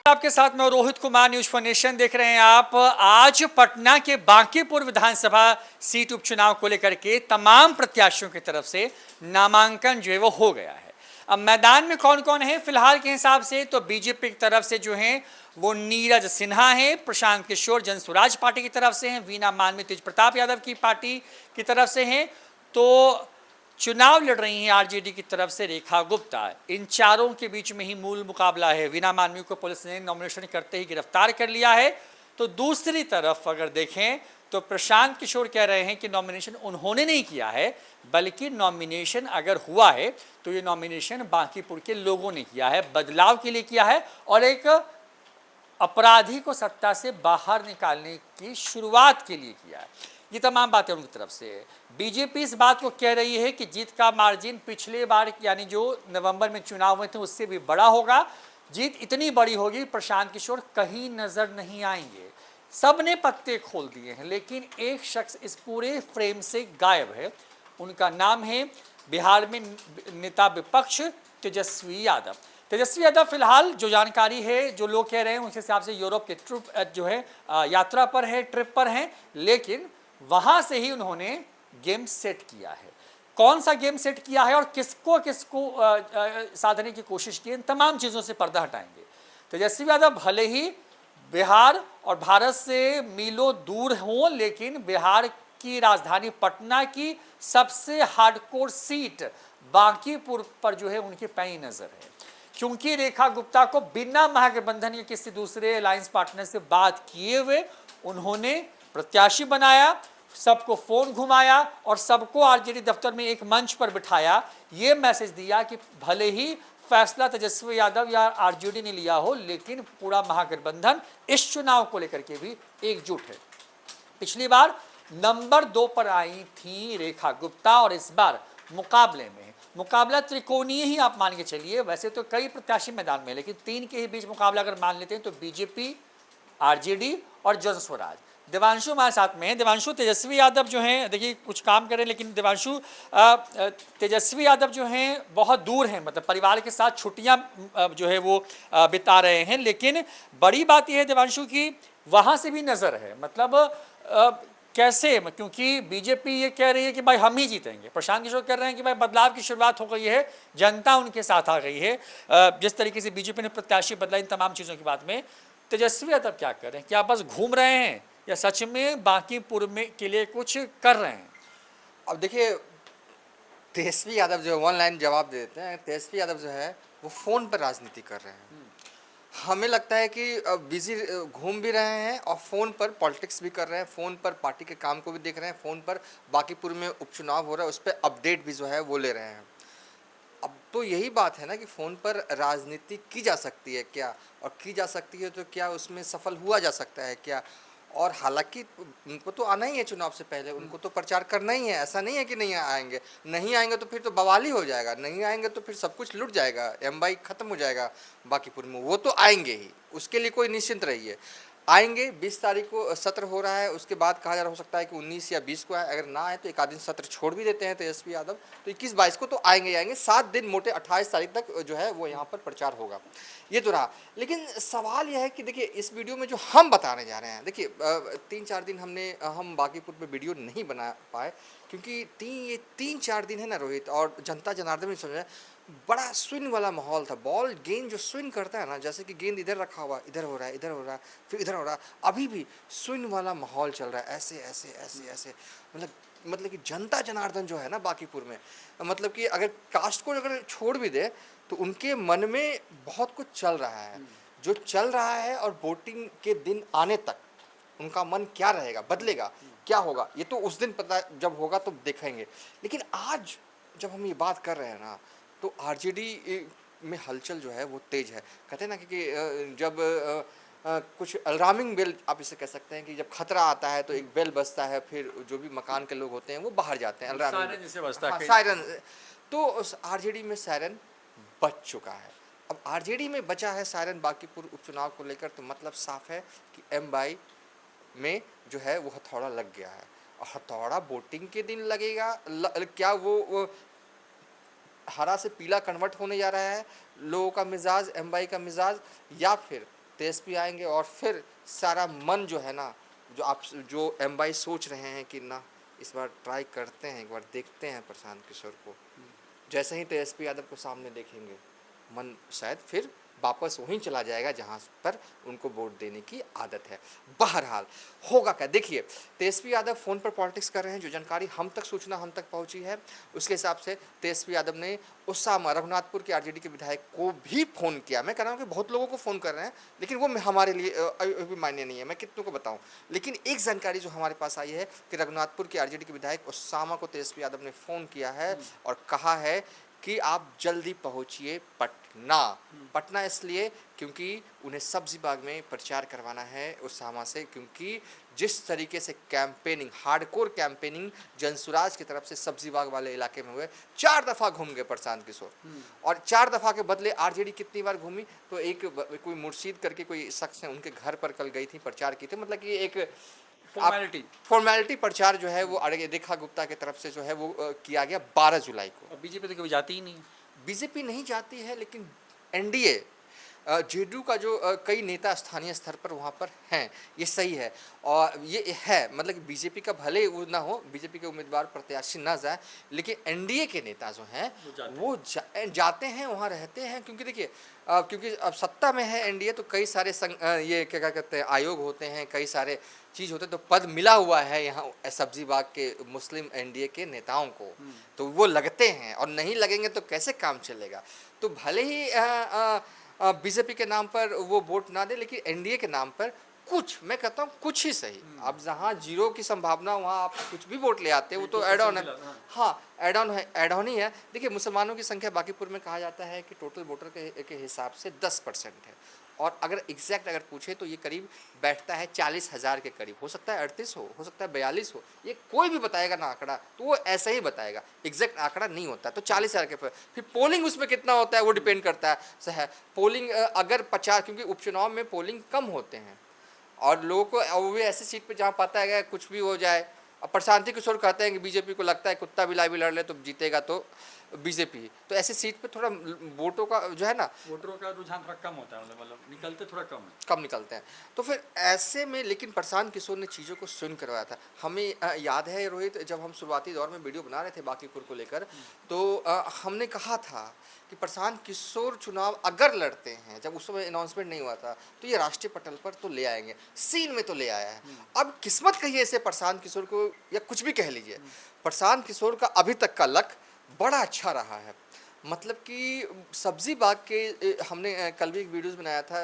आपके साथ मैं Rohit Kumar, news for nation देख रहे हैं आप। आज पटना के बांकीपुर विधानसभा सीट उपचुनाव को लेकर के तमाम प्रत्याशियों की तरफ से नामांकन जो है वो हो गया है। अब मैदान में कौन कौन है फिलहाल के हिसाब से, तो बीजेपी की तरफ से जो है वो नीरज सिन्हा है, प्रशांत किशोर जन स्वराज पार्टी की तरफ से हैं, वीना मानवी तेज प्रताप यादव की पार्टी की तरफ से हैं, तो चुनाव लड़ रही हैं आरजेडी की तरफ से रेखा गुप्ता। इन चारों के बीच में ही मूल मुकाबला है। वीना मानवी को पुलिस ने नॉमिनेशन करते ही गिरफ्तार कर लिया है। तो दूसरी तरफ अगर देखें तो प्रशांत किशोर कह रहे हैं कि नॉमिनेशन उन्होंने नहीं किया है, बल्कि नॉमिनेशन अगर हुआ है तो ये नॉमिनेशन बांकीपुर के लोगों ने किया है, बदलाव के लिए किया है और एक अपराधी को सत्ता से बाहर निकालने की शुरुआत के लिए किया है। ये तमाम बातें उनकी तरफ से है। बीजेपी इस बात को कह रही है कि जीत का मार्जिन पिछले बार यानी जो नवंबर में चुनाव हुए थे उससे भी बड़ा होगा। जीत इतनी बड़ी होगी प्रशांत किशोर कहीं नजर नहीं आएंगे। सब ने पत्ते खोल दिए हैं, लेकिन एक शख्स इस पूरे फ्रेम से गायब है। उनका नाम है बिहार में नेता विपक्ष तेजस्वी यादव। तेजस्वी यादव फिलहाल जो जानकारी है, जो लोग कह रहे हैं उस हिसाब से यूरोप के ट्रिप जो है यात्रा पर है, ट्रिप पर हैं, लेकिन वहां से ही उन्होंने गेम सेट किया है। कौन सा गेम सेट किया है और किसको किसको साधने की कोशिश की, इन तमाम चीज़ों से पर्दा हटाएंगे। तेजस्वी यादव भले ही बिहार और भारत से मीलों दूर हों, लेकिन बिहार की राजधानी पटना की सबसे हार्डकोर सीट बांकीपुर पर जो है उनकी पैनी नज़र है, क्योंकि रेखा गुप्ता को बिना महागठबंधन या किसी दूसरे अलायंस पार्टनर से बात किए हुए उन्होंने प्रत्याशी बनाया, सबको फोन घुमाया और सबको आरजेडी दफ्तर में एक मंच पर बिठाया। ये मैसेज दिया कि भले ही फैसला तेजस्वी यादव या आरजेडी ने लिया हो, लेकिन पूरा महागठबंधन इस चुनाव को लेकर के भी एकजुट है। पिछली बार नंबर 2 पर आई थी रेखा गुप्ता और इस बार मुकाबला त्रिकोणीय ही आप मान के चलिए। वैसे तो कई प्रत्याशी मैदान में, लेकिन 3 के ही बीच मुकाबला अगर मान लेते हैं तो बीजेपी, आरजेडी और जन स्वराज। देवांशु हमारे साथ में है। देवांशु, तेजस्वी यादव जो हैं, देखिए कुछ काम करें, लेकिन देवांशु तेजस्वी यादव जो हैं बहुत दूर हैं, मतलब परिवार के साथ छुट्टियां जो है वो बिता रहे हैं। लेकिन बड़ी बात यह है देवांशु की वहाँ से भी नज़र है, मतलब कैसे, क्योंकि बीजेपी ये कह रही है कि भाई हम ही जीतेंगे, प्रशांत किशोर कह रहे हैं कि भाई बदलाव की शुरुआत हो गई है, जनता उनके साथ आ गई है। जिस तरीके से बीजेपी ने प्रत्याशी बदला, इन तमाम चीज़ों की बात में तेजस्वी यादव क्या कर रहे हैं? क्या बस घूम रहे हैं या सच में बांकीपुर में के लिए कुछ कर रहे हैं? अब देखिए, तेजस्वी यादव जो वन लाइन जवाब दे देते हैं। तेजस्वी यादव जो है वो फ़ोन पर राजनीति कर रहे हैं। हमें लगता है कि बिजी घूम भी रहे हैं और फ़ोन पर पॉलिटिक्स भी कर रहे हैं, फ़ोन पर पार्टी के काम को भी देख रहे हैं, फ़ोन पर बांकीपुर में उपचुनाव हो रहा है उस पर अपडेट भी जो है वो ले रहे हैं। अब तो यही बात है ना कि फ़ोन पर राजनीति की जा सकती है क्या, और की जा सकती है तो क्या उसमें सफल हुआ जा सकता है क्या। और हालांकि उनको तो आना ही है चुनाव से पहले, उनको तो प्रचार करना ही है। ऐसा नहीं है कि नहीं आएंगे तो फिर तो बवाल ही हो जाएगा, नहीं आएंगे तो फिर सब कुछ लुट जाएगा, एमवाई खत्म हो जाएगा बांकीपुर में। वो तो आएंगे ही, उसके लिए कोई निश्चिंत रहिए, आएंगे। 20 तारीख को सत्र हो रहा है, उसके बाद कहा जा रहा हो सकता है कि 19 या 20 को आए। अगर ना आए तो एक आध दिन सत्र छोड़ भी देते हैं तेजस्वी यादव, तो 21-22 को तो आएंगे ही आएंगे। 7 दिन मोटे 28 तारीख तक जो है वो यहाँ पर प्रचार होगा। ये तो रहा, लेकिन सवाल यह है कि देखिए इस वीडियो में जो हम बताने जा रहे हैं, देखिए 3-4 दिन हम बांकीपुर में वीडियो नहीं बना पाए, क्योंकि ये 3-4 दिन है ना रोहित, और जनता जनार्दन भी समझ बड़ा स्विंग वाला माहौल था। बॉल गेंद जो स्विंग करता है ना, जैसे कि गेंद इधर रखा हुआ, इधर हो रहा है, इधर हो रहा है, फिर इधर हो रहा है, अभी भी स्विंग वाला माहौल चल रहा है, ऐसे ऐसे ऐसे ऐसे। मतलब कि जनता जनार्दन जो है ना बांकीपुर में, मतलब कि अगर कास्ट को अगर छोड़ भी दे तो उनके मन में बहुत कुछ चल रहा है, जो चल रहा है। और वोटिंग के दिन आने तक उनका मन क्या रहेगा, बदलेगा, क्या होगा, ये तो उस दिन पता, जब होगा तो देखेंगे। लेकिन आज जब हम ये बात कर रहे हैं ना, तो आरजेडी में हलचल जो है वो तेज है। कहते हैं ना कि जब कुछ अलार्मिंग बेल, आप इसे कह सकते हैं कि जब खतरा आता है तो एक बेल बजता है, फिर जो भी मकान के लोग होते हैं वो बाहर जाते हैं, सायरन जैसे बजता है। सायरन। तो आरजेडी में सायरन बज चुका है। अब आरजेडी में बचा है सायरन बांकीपुर उपचुनाव को लेकर, तो मतलब साफ है कि एमवाई में जो है वो हथौड़ा लग गया है। और हथौड़ा वोटिंग के दिन लगेगा, क्या वो हरा से पीला कन्वर्ट होने जा रहा है लोगों का मिजाज, एमवाई का मिजाज, या फिर तेजस्वी आएंगे और फिर सारा मन जो है ना, जो एमवाई सोच रहे हैं कि ना इस बार ट्राई करते हैं, एक बार देखते हैं प्रशांत किशोर को, जैसे ही तेजस्वी यादव को सामने देखेंगे मन शायद फिर वापस वहीं चला जाएगा जहां पर उनको वोट देने की आदत है। बहरहाल होगा क्या, देखिए तेजस्वी यादव फ़ोन पर पॉलिटिक्स कर रहे हैं, जो जानकारी हम तक, सूचना हम तक पहुंची है उसके हिसाब से तेजस्वी यादव ने उसामा रघुनाथपुर के आरजेडी के विधायक को भी फ़ोन किया। मैं कह रहा हूँ कि बहुत लोगों को फ़ोन कर रहे हैं, लेकिन वो हमारे लिए अभी मायने नहीं है, मैं कितनों को बताऊँ। लेकिन एक जानकारी जो हमारे पास आई है कि रघुनाथपुर के आरजेडी के विधायक उसामा को तेजस्वी यादव ने फ़ोन किया है और कहा है कि आप जल्दी पहुंचिए पटना। पटना इसलिए क्योंकि उन्हें सब्जी बाग में प्रचार करवाना है उसामा से, क्योंकि जिस तरीके से कैंपेनिंग, हार्डकोर कैंपेनिंग जनसुराज की तरफ से सब्जी बाग वाले इलाके में हुए, 4 दफ़ा घूम गए प्रशांत किशोर, और 4 दफ़ा के बदले आरजेडी कितनी बार घूमी, तो एक कोई मुर्शीद करके कोई शख्स है, उनके घर पर कल गई थी, प्रचार की थी, मतलब कि एक फॉर्मेलिटी प्रचार जो है वो रेखा गुप्ता की तरफ से जो है वो किया गया 12 जुलाई को। बीजेपी तो कभी जाती ही नहीं। बीजेपी नहीं जाती है, लेकिन एनडीए जेडीयू का जो कई नेता स्थानीय स्तर पर वहाँ पर हैं, ये सही है। और ये है मतलब कि बीजेपी का भले वो ना हो, बीजेपी के उम्मीदवार प्रत्याशी ना जाए, लेकिन एनडीए के नेता जो हैं वो जाते हैं, वहाँ रहते हैं, क्योंकि देखिए क्योंकि अब सत्ता में है एनडीए, तो कई सारे ये क्या कहते हैं आयोग होते हैं, कई सारे चीज़ होते हैं, तो पद मिला हुआ है यहाँ सब्जी बाग के मुस्लिम एनडीए के नेताओं को, तो वो लगते हैं, और नहीं लगेंगे तो कैसे काम चलेगा। तो भले ही बीजेपी के नाम पर वो वोट ना दे, लेकिन एनडीए के नाम पर कुछ, मैं कहता हूँ कुछ ही सही, अब जहाँ जीरो की संभावना वहाँ आप कुछ भी वोट ले आते हैं, वो तो एड ऑन है। हाँ, एड ऑन है, एड ऑन ही है। देखिए मुसलमानों की संख्या बांकीपुर में कहा जाता है कि टोटल वोटर के हिसाब से 10% है, और अगर एग्जैक्ट अगर पूछे तो ये करीब बैठता है 40,000 के करीब, हो सकता है 38 हो सकता है 42 हो, ये कोई भी बताएगा ना आंकड़ा तो वो ऐसा ही बताएगा, एग्जैक्ट आंकड़ा नहीं होता। तो 40,000 के फिर पोलिंग उसमें कितना होता है वो डिपेंड करता है। पोलिंग अगर 50, क्योंकि उपचुनाव में पोलिंग कम होते हैं और लोगों को वो भी ऐसी सीट पे जहाँ पता है कि कुछ भी हो जाए। अब प्रशांत किशोर कहते हैं कि बीजेपी को लगता है कुत्ता बिलाई भी लड़ ले तो जीतेगा तो बीजेपी, तो ऐसी सीट पे थोड़ा वोटों का जो है ना, वोटरों का रुझान थोड़ा कम होता है, मतलब निकलते थोड़ा कम निकलते हैं। तो फिर ऐसे में लेकिन प्रशांत किशोर ने चीज़ों को सुन करवाया था। हमें याद है रोहित, जब हम शुरुआती दौर में वीडियो बना रहे थे बांकीपुर को लेकर, तो हमने कहा था कि प्रशांत किशोर चुनाव अगर लड़ते हैं, जब उस समय अनाउंसमेंट नहीं हुआ था, तो ये राष्ट्रीय पटल पर तो ले आएंगे, सीन में तो ले आया है। अब किस्मत कहिए इसे प्रशांत किशोर को, या कुछ भी कह लीजिए, प्रशांत किशोर का अभी तक का लक बड़ा अच्छा रहा है। मतलब कि सब्जी बाग के हमने कल भी एक वीडियोस बनाया था,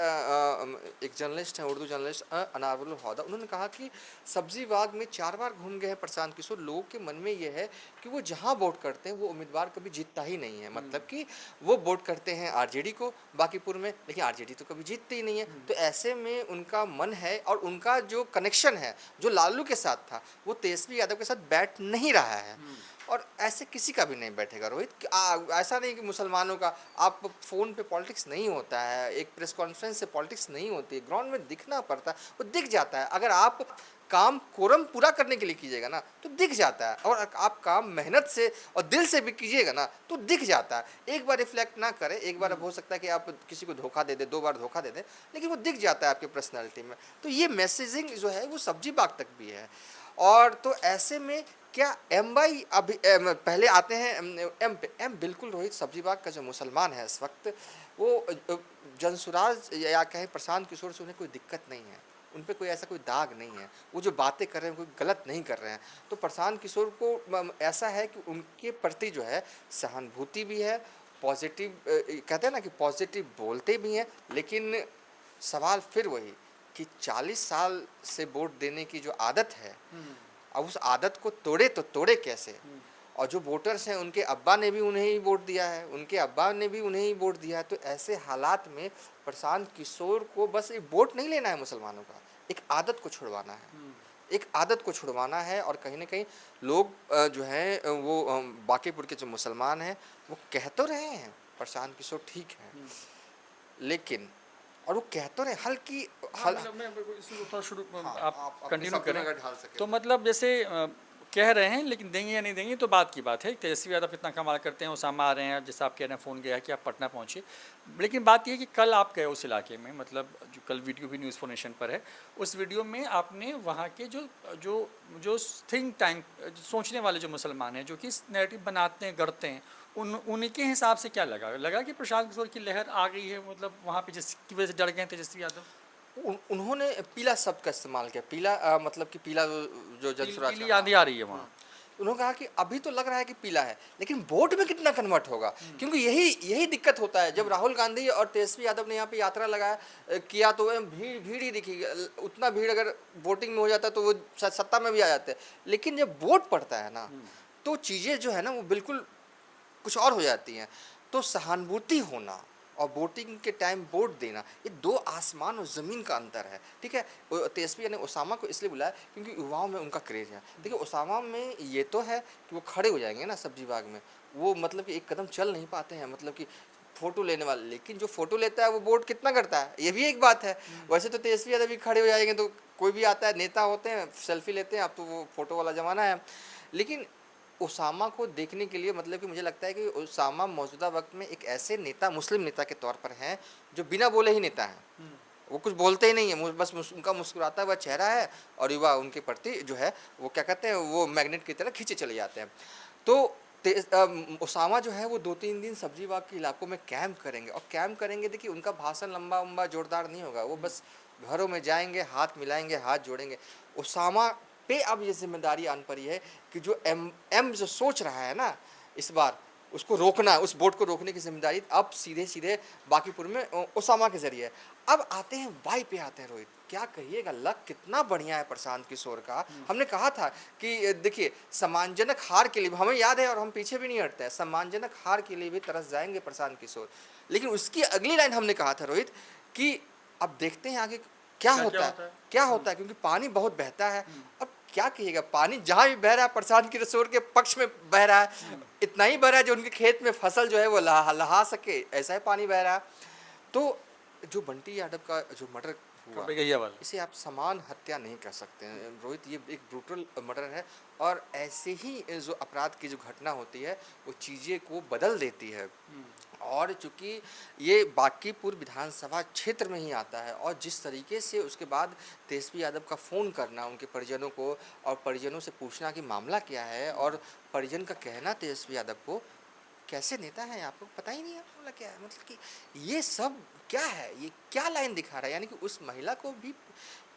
एक जर्नलिस्ट हैं, उर्दू जर्नलिस्ट अनारुल हौदा, उन्होंने कहा कि सब्जी बाग में 4 बार घूम गए हैं प्रशांत किशोर। लोगों के मन में ये है कि वो जहाँ वोट करते हैं वो उम्मीदवार कभी जीतता ही नहीं है, मतलब कि वो वोट करते हैं आरजेडी को बांकीपुर में, लेकिन आरजेडी तो कभी जीतती ही नहीं है। तो ऐसे में उनका मन है, और उनका जो कनेक्शन है जो लालू के साथ था वो तेजस्वी यादव के साथ बैठ नहीं रहा है, और ऐसे किसी का भी नहीं बैठेगा रोहित। ऐसा नहीं कि मुसलमानों का, आप फ़ोन पे पॉलिटिक्स नहीं होता है, एक प्रेस कॉन्फ्रेंस से पॉलिटिक्स नहीं होती है, ग्राउंड में दिखना पड़ता है, वो दिख जाता है। अगर आप काम कोरम पूरा करने के लिए कीजिएगा ना तो दिख जाता है, और आप काम मेहनत से और दिल से भी कीजिएगा ना तो दिख जाता है। एक बार रिफ्लेक्ट ना करें, एक बार हो सकता है कि आप किसी को धोखा दे दें, 2 बार धोखा दे दें, लेकिन वो दिख जाता है आपके पर्सनैलिटी में। तो ये मैसेजिंग जो है वो सब्जी बाग तक भी है। और तो ऐसे में क्या एमवाई अभी पहले आते हैं एम पे। एम बिल्कुल रोहित, सब्जी बाग का जो मुसलमान है इस वक्त, वो जनसुराज या कहें प्रशांत किशोर से उन्हें कोई दिक्कत नहीं है, उन पे कोई ऐसा कोई दाग नहीं है, वो जो बातें कर रहे हैं कोई गलत नहीं कर रहे हैं। तो प्रशांत किशोर को ऐसा है कि उनके प्रति जो है सहानुभूति भी है, पॉजिटिव कहते हैं ना कि पॉजिटिव बोलते भी हैं, लेकिन सवाल फिर वही कि 40 साल से वोट देने की जो आदत है, अब उस आदत को तोड़े तो तोड़े कैसे। और जो वोटर्स हैं उनके अब्बा ने भी उन्हें ही वोट दिया है, उनके अब्बा ने भी उन्हें ही वोट दिया है। तो ऐसे हालात में प्रशांत किशोर को बस एक वोट नहीं लेना है मुसलमानों का, एक आदत को छुड़वाना है, एक आदत को छुड़वाना है। और कहीं ना कहीं लोग जो हैं वो बांकीपुर के जो मुसलमान हैं वो कह तो रहे हैं प्रशांत किशोर ठीक है, लेकिन और वो कह तो रहे हल्की मतलब मैं इसको थोड़ा शुरू हाँ, आप कंटिन्यू अपने शब्दों में करें अगर ढाल सकें तो मतलब जैसे कह रहे हैं, लेकिन देंगे या नहीं देंगे तो बात की बात है। तेजस्वी यादव कितना कमाल करते हैं, उसामा आ रहे हैं, जैसे आप कह रहे हैं फ़ोन गया है कि आप पटना पहुँचे। लेकिन बात ये है कि कल आप गए उस इलाके में, मतलब जो कल वीडियो भी न्यूज़ फॉर नेशन पर है, उस वीडियो में आपने वहाँ के जो जो जो थिंक टैंक, सोचने वाले जो मुसलमान हैं, जो कि नैरेटिव बनाते हैं, गढ़ते हैं, उनके हिसाब से क्या लगा कि प्रशांत किशोर की लहर आ गई है, मतलब वहाँ पे जिसकी वजह से डर गए हैं तेजस्वी यादव? उन्होंने पीला शब्द का इस्तेमाल किया। पीला मतलब कि पीला जो जनसुराज पीली का, आंधी आ रही है वहाँ। उन्होंने कहा कि अभी तो लग रहा है कि पीला है, लेकिन वोट में कितना कन्वर्ट होगा, क्योंकि यही यही दिक्कत होता है। जब राहुल गांधी और तेजस्वी यादव ने यहाँ पे यात्रा लगाया किया तो भीड़ भीड़ ही दिखी। उतना भीड़ अगर वोटिंग में हो जाता तो वो शायद सत्ता में भी आ जाते, लेकिन जब वोट पड़ता है ना तो चीज़ें जो है ना वो बिल्कुल कुछ और हो जाती हैं। तो सहानुभूति होना और वोटिंग के टाइम वोट देना, ये दो आसमान और ज़मीन का अंतर है, ठीक है। तेजस्वी ने उसामा को इसलिए बुलाया क्योंकि युवाओं में उनका क्रेज है। देखिए उसामा में ये तो है कि वो खड़े हो जाएंगे ना सब्जी बाग में, वो मतलब कि एक कदम चल नहीं पाते हैं, मतलब कि फ़ोटो लेने वाले, लेकिन जो फ़ोटो लेता है वो वोट कितना करता है, ये भी एक बात है। वैसे तो तेजस्वी यादव भी खड़े हो जाएंगे, तो कोई भी आता है, नेता होते हैं, सेल्फी लेते हैं, अब तो वो फ़ोटो वाला ज़माना है। लेकिन ओसामा को देखने के लिए, मतलब कि मुझे लगता है कि ओसामा मौजूदा वक्त में एक ऐसे नेता, मुस्लिम नेता के तौर पर हैं जो बिना बोले ही नेता हैं। वो कुछ बोलते ही नहीं है, बस उनका मुस्कुराता हुआ चेहरा है और युवा उनके प्रति जो है वो क्या कहते हैं, वो मैग्नेट की तरह खींचे चले जाते हैं। तो ओसामा जो है वो 2-3 दिन सब्जी बाग के इलाकों में कैंप करेंगे, और कैंप करेंगे, देखिए उनका भाषण लंबा उम्बा जोरदार नहीं होगा, वो बस घरों में जाएंगे, हाथ मिलाएंगे, हाथ जोड़ेंगे। ओसामा पे अब ये जिम्मेदारी आन पड़ी है कि जो एम जो सोच रहा है ना इस बार, उसको रोकना, उस बोट को रोकने की जिम्मेदारी अब सीधे सीधे बाकीपुर में ओसामा के जरिए है। अब आते हैं वाई पे, आते हैं रोहित, क्या कहिएगा, लक कितना बढ़िया है प्रशांत किशोर का। हमने कहा था कि देखिए सम्मानजनक हार के लिए, हमें याद है और हम पीछे भी नहीं हटते हैं, सम्मानजनक हार के लिए भी तरस जाएंगे प्रशांत किशोर। लेकिन उसकी अगली लाइन हमने कहा था रोहित कि अब देखते हैं आगे क्या होता है, क्या होता है, क्योंकि पानी बहुत बहता है। अब क्या कहिएगा, पानी जहाँ भी बह रहा है प्रशांत किशोर के पक्ष में बह रहा है, इतना ही बह रहा है जो उनके खेत में फसल जो है वो लहा सके, ऐसा ही पानी बह रहा है। तो जो बंटी यादव का जो मर्डर हुआ, इसे आप समान हत्या नहीं कह सकते हैं रोहित, ये एक ब्रूटल मर्डर है। और ऐसे ही जो अपराध की जो घटना होती है वो चीज़ें को बदल देती है। और चूंकि ये बांकीपुर विधानसभा क्षेत्र में ही आता है, और जिस तरीके से उसके बाद तेजस्वी यादव का फ़ोन करना उनके परिजनों को, और परिजनों से पूछना कि मामला क्या है, और परिजन का कहना तेजस्वी यादव को कैसे नेता है आपको पता ही नहीं है मामला क्या है, मतलब कि ये सब क्या है, ये क्या लाइन दिखा रहा है। यानी कि उस महिला को भी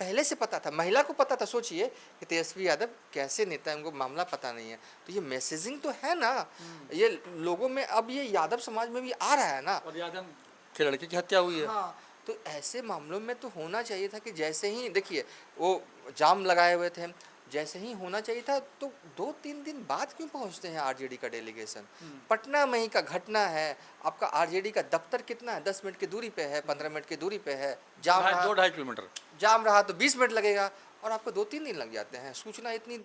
पहले से पता था, महिला को पता था, सोचिए कि तेजस्वी यादव कैसे नेता है, उनको मामला पता नहीं है। तो ये मैसेजिंग तो है ना, ये लोगों में अब ये यादव समाज में भी आ रहा है ना। और यादव के लड़के की हत्या हुई है। हाँ, तो ऐसे मामलों में तो होना चाहिए था कि जैसे ही देखिए वो जाम लगाए हुए थे, जैसे ही होना चाहिए था, तो 2-3 दिन बाद क्यों पहुंचते हैं आरजेडी का डेलीगेशन। पटना में ही का घटना है, आपका आरजेडी का दफ्तर कितना है, 10 मिनट की दूरी पे है, 15 मिनट की दूरी पे है, जाम रहा 2-2.5 किलोमीटर, जाम रहा तो 20 मिनट लगेगा, और आपको 2-3 दिन लग जाते हैं। सूचना इतनी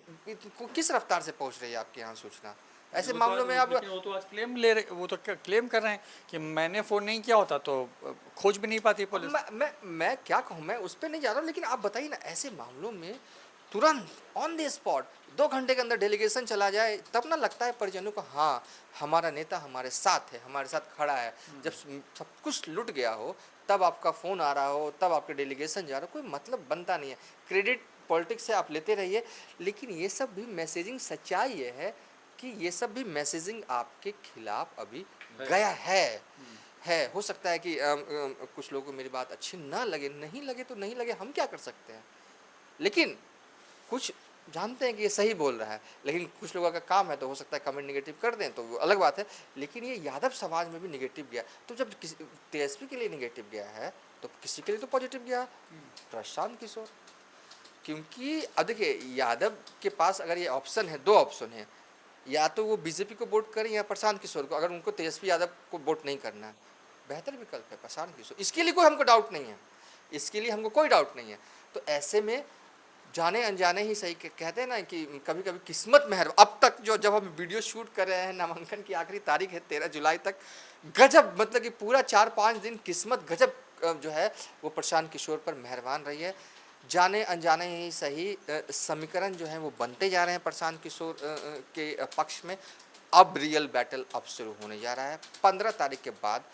किस रफ्तार से पहुंच रही है आपके यहाँ सूचना, ऐसे मामलों में आप। वो तो आज क्लेम ले रहे, वो तो क्लेम कर रहे हैं कि मैंने फ़ोन नहीं किया होता तो खोज भी नहीं पाती पुलिस। मैं क्या कहूँ, मैं उस पर नहीं जा रहा हूँ, लेकिन आप बताइए ना, ऐसे मामलों में तुरंत ऑन द स्पॉट 2 घंटे के अंदर डेलीगेशन चला जाए, तब ना लगता है परिजनों को हाँ हमारा नेता हमारे साथ है, हमारे साथ खड़ा है। जब सब कुछ लुट गया हो, तब आपका फ़ोन आ रहा हो, तब आपके डेलीगेशन जा रहा हो, कोई मतलब बनता नहीं है। क्रेडिट पॉलिटिक्स से आप लेते रहिए, लेकिन ये सब भी मैसेजिंग, सच्चाई ये है कि ये सब भी मैसेजिंग आपके खिलाफ अभी गया है। हो सकता है कि कुछ लोगों को मेरी बात अच्छी ना लगे, नहीं लगे तो नहीं लगे, हम क्या कर सकते हैं। लेकिन कुछ जानते हैं कि ये सही बोल रहा है, लेकिन कुछ लोगों का काम है, तो हो सकता है कमेंट निगेटिव कर दें, तो वो अलग बात है। लेकिन ये यादव समाज में भी निगेटिव गया, तो जब किसी तेजस्वी के लिए निगेटिव गया है तो किसी के लिए तो पॉजिटिव गया, प्रशांत किशोर। क्योंकि अब देखिए यादव के पास अगर ये ऑप्शन है, 2 ऑप्शन है, या तो वो बीजेपी को वोट करें या प्रशांत किशोर को, अगर उनको तेजस्वी यादव को वोट नहीं करना है। बेहतर विकल्प है प्रशांत किशोर, इसके लिए कोई हमको डाउट नहीं है, इसके लिए हमको कोई डाउट नहीं है। तो ऐसे में जाने अनजाने ही सही कहते हैं ना कि कभी कभी किस्मत मेहर। अब तक जो जब हम वीडियो शूट कर रहे हैं, नामांकन की आखिरी तारीख है 13 जुलाई तक, गजब, मतलब कि पूरा 4-5 दिन किस्मत गजब जो है वो प्रशांत किशोर पर मेहरबान रही है। जाने अनजाने ही सही समीकरण जो है वो बनते जा रहे हैं प्रशांत किशोर के पक्ष में। अब रियल बैटल अब शुरू होने जा रहा है 15 तारीख के बाद,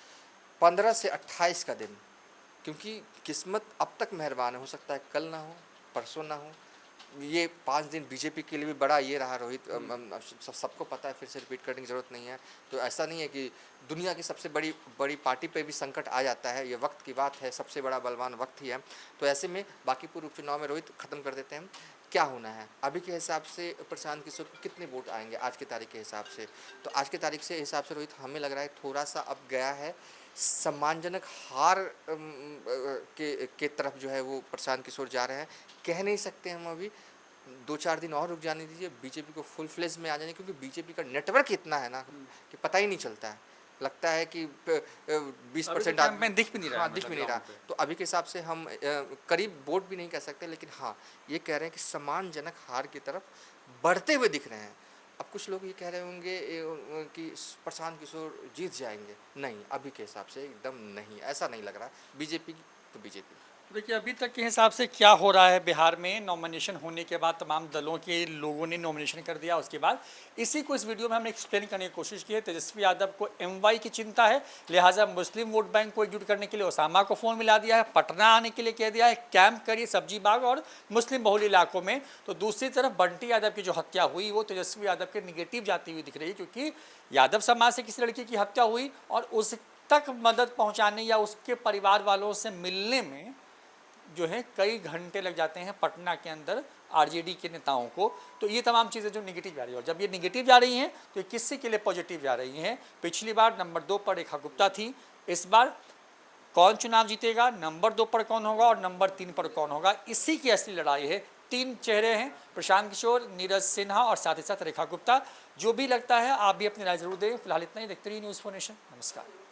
15 से 28 का दिन, क्योंकि किस्मत अब तक मेहरबान है, हो सकता है कल ना हो, परसों ना हो। ये 5 दिन बीजेपी के लिए भी बड़ा ये रहा रोहित, सबको पता है, फिर से रिपीट करने की ज़रूरत नहीं है। तो ऐसा नहीं है कि दुनिया की सबसे बड़ी बड़ी पार्टी पे भी संकट आ जाता है, ये वक्त की बात है, सबसे बड़ा बलवान वक्त ही है। तो ऐसे में बांकीपुर उपचुनाव में रोहित ख़त्म कर देते हैं क्या होना है अभी के हिसाब से। प्रशांत किशोर को कितने वोट आएंगे आज की तारीख के हिसाब से? तो आज की तारीख से हिसाब से रोहित हमें लग रहा है थोड़ा सा अब गया है सम्मानजनक हार के तरफ जो है वो प्रशांत किशोर जा रहे हैं। कह नहीं सकते हम अभी, 2-4 दिन और रुक जाने दीजिए, बीजेपी को फुल फ्लेज में आ जाने, क्योंकि बीजेपी का नेटवर्क इतना है ना कि पता ही नहीं चलता है। लगता है कि 20% में दिख भी नहीं रहा, हाँ दिख भी नहीं रहा। तो अभी के हिसाब से हम करीब वोट भी नहीं कह सकते, लेकिन हाँ ये कह रहे हैं कि सम्मानजनक हार की तरफ बढ़ते हुए दिख रहे हैं। अब कुछ लोग ये कह रहे होंगे कि प्रशांत किशोर जीत जाएंगे, नहीं अभी के हिसाब से एकदम नहीं, ऐसा नहीं लग रहा। बीजेपी तो बीजेपी। देखिए अभी तक के हिसाब से क्या हो रहा है बिहार में, नॉमिनेशन होने के बाद तमाम दलों के लोगों ने नॉमिनेशन कर दिया, उसके बाद इसी को इस वीडियो में हमने एक्सप्लेन करने की कोशिश की है। तेजस्वी यादव को एमवाई की चिंता है, लिहाजा मुस्लिम वोट बैंक को एकजुट करने के लिए ओसामा को फ़ोन मिला दिया है, पटना आने के लिए कह दिया है, कैंप करिए सब्जी बाग और मुस्लिम बहुल इलाकों में। तो दूसरी तरफ बंटी यादव की जो हत्या हुई वो तेजस्वी यादव के निगेटिव जाती हुई दिख रही है, क्योंकि यादव समाज से किसी लड़की की हत्या हुई और उस तक मदद पहुँचाने या उसके परिवार वालों से मिलने में जो है कई घंटे लग जाते हैं पटना के अंदर आरजेडी के नेताओं को। तो ये तमाम चीज़ें जो निगेटिव जा रही है, और जब ये निगेटिव जा रही हैं तो ये किससे के लिए पॉजिटिव जा रही हैं? पिछली बार नंबर 2 पर रेखा गुप्ता थी, इस बार कौन चुनाव जीतेगा, नंबर 2 पर कौन होगा और नंबर 3 पर कौन होगा, इसी की असली लड़ाई है। 3 चेहरे हैं, प्रशांत किशोर, नीरज सिन्हा और साथ ही साथ रेखा गुप्ता। जो भी लगता है आप भी अपनी राय जरूर दें। फिलहाल इतना ही, देखते रहिए न्यूज़4 नेशन। नमस्कार।